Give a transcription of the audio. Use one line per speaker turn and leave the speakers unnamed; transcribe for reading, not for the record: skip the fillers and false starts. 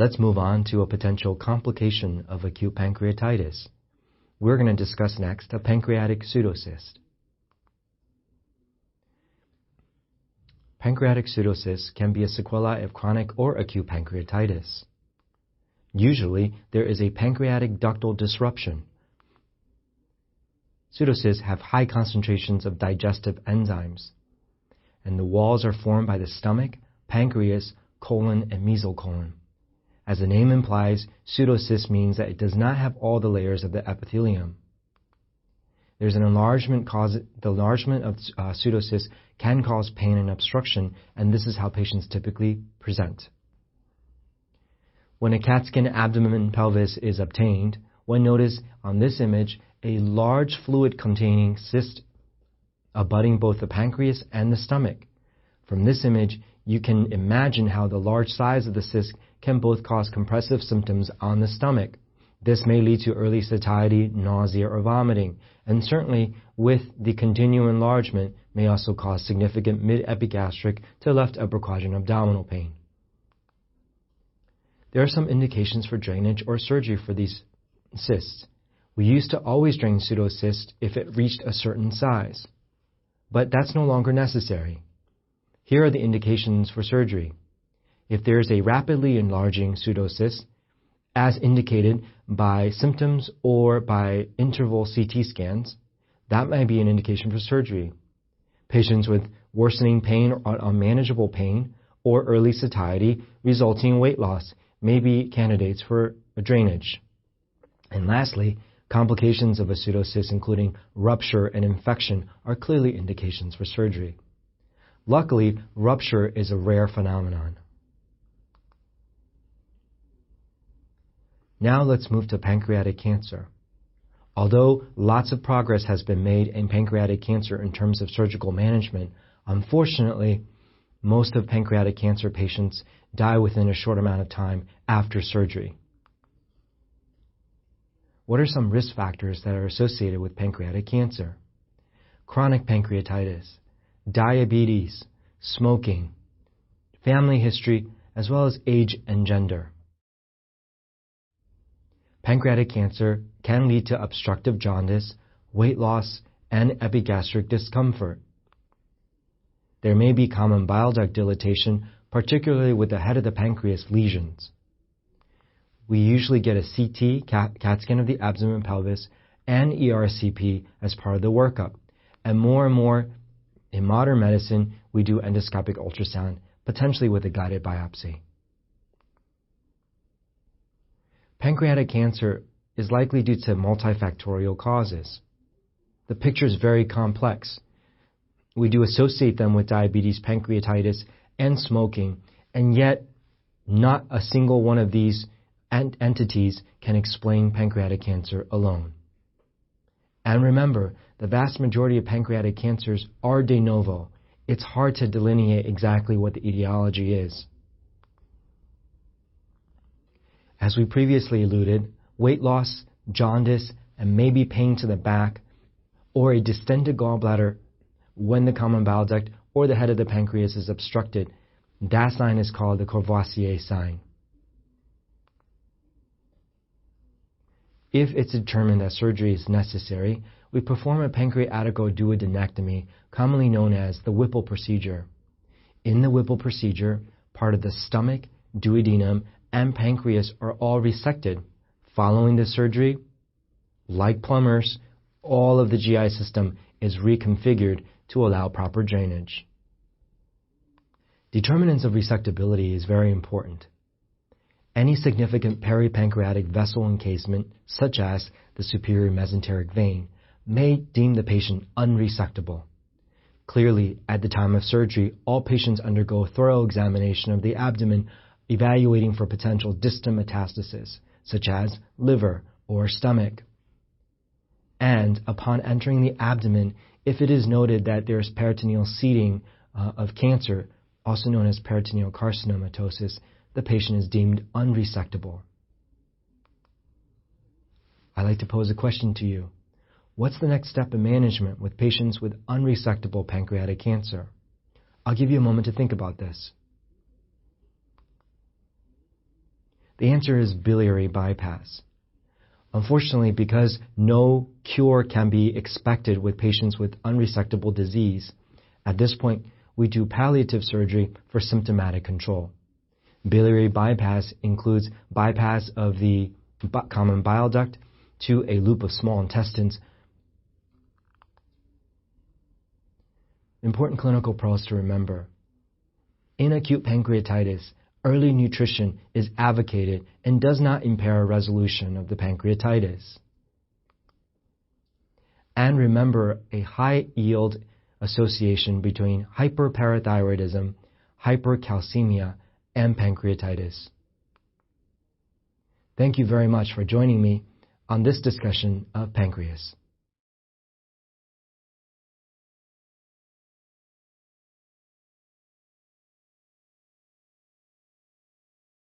Let's move on to a potential complication of acute pancreatitis. We're going to discuss next a pancreatic pseudocyst. Pancreatic pseudocysts can be a sequelae of chronic or acute pancreatitis. Usually, there is a pancreatic ductal disruption. Pseudocysts have high concentrations of digestive enzymes, and the walls are formed by the stomach, pancreas, colon, and mesocolon. As the name implies, pseudocyst means that it does not have all the layers of the epithelium. There's an enlargement the enlargement of pseudocysts can cause pain and obstruction, and this is how patients typically present. When a CAT scan abdomen pelvis is obtained, one notice on this image a large fluid-containing cyst abutting both the pancreas and the stomach. From this image, you can imagine how the large size of the cyst can both cause compressive symptoms on the stomach. This may lead to early satiety, nausea, or vomiting, and certainly with the continued enlargement may also cause significant mid-epigastric to left upper quadrant abdominal pain. There are some indications for drainage or surgery for these cysts. We used to always drain pseudocysts if it reached a certain size, but that's no longer necessary. Here are the indications for surgery. If there is a rapidly enlarging pseudocyst, as indicated by symptoms or by interval CT scans, that might be an indication for surgery. Patients with worsening pain or unmanageable pain or early satiety resulting in weight loss may be candidates for a drainage. And lastly, complications of a pseudocyst, including rupture and infection, are clearly indications for surgery. Luckily, rupture is a rare phenomenon. Now let's move to pancreatic cancer. Although lots of progress has been made in pancreatic cancer in terms of surgical management, unfortunately, most of pancreatic cancer patients die within a short amount of time after surgery. What are some risk factors that are associated with pancreatic cancer? Chronic pancreatitis, diabetes, smoking, family history, as well as age and gender. Pancreatic cancer can lead to obstructive jaundice, weight loss, and epigastric discomfort. There may be common bile duct dilatation, particularly with the head of the pancreas lesions. We usually get a CT, CAT scan of the abdomen pelvis, and ERCP as part of the workup. And more in modern medicine, we do endoscopic ultrasound, potentially with a guided biopsy. Pancreatic cancer is likely due to multifactorial causes. The picture is very complex. We do associate them with diabetes, pancreatitis, and smoking, and yet not a single one of these entities can explain pancreatic cancer alone. And remember, the vast majority of pancreatic cancers are de novo. It's hard to delineate exactly what the etiology is. As we previously alluded, weight loss, jaundice, and maybe pain to the back, or a distended gallbladder when the common bile duct or the head of the pancreas is obstructed, that sign is called the Courvoisier sign. If it's determined that surgery is necessary, we perform a pancreaticoduodenectomy, commonly known as the Whipple procedure. In the Whipple procedure, part of the stomach, duodenum, and pancreas are all resected. Following the surgery, like plumbers, all of the GI system is reconfigured to allow proper drainage. Determinants of resectability is very important. Any significant peripancreatic vessel encasement, such as the superior mesenteric vein, may deem the patient unresectable. Clearly, at the time of surgery, all patients undergo thorough examination of the abdomen, evaluating for potential distant metastasis, such as liver or stomach. And upon entering the abdomen, if it is noted that there is peritoneal seeding of cancer, also known as peritoneal carcinomatosis, the patient is deemed unresectable. I'd like to pose a question to you. What's the next step in management with patients with unresectable pancreatic cancer? I'll give you a moment to think about this. The answer is biliary bypass. Unfortunately, because no cure can be expected with patients with unresectable disease, at this point, we do palliative surgery for symptomatic control. Biliary bypass includes bypass of the common bile duct to a loop of small intestines. Important clinical pearls to remember. In acute pancreatitis, early nutrition is advocated and does not impair a resolution of the pancreatitis. And remember a high yield association between hyperparathyroidism, hypercalcemia, and pancreatitis. Thank you very much for joining me on this discussion of pancreas.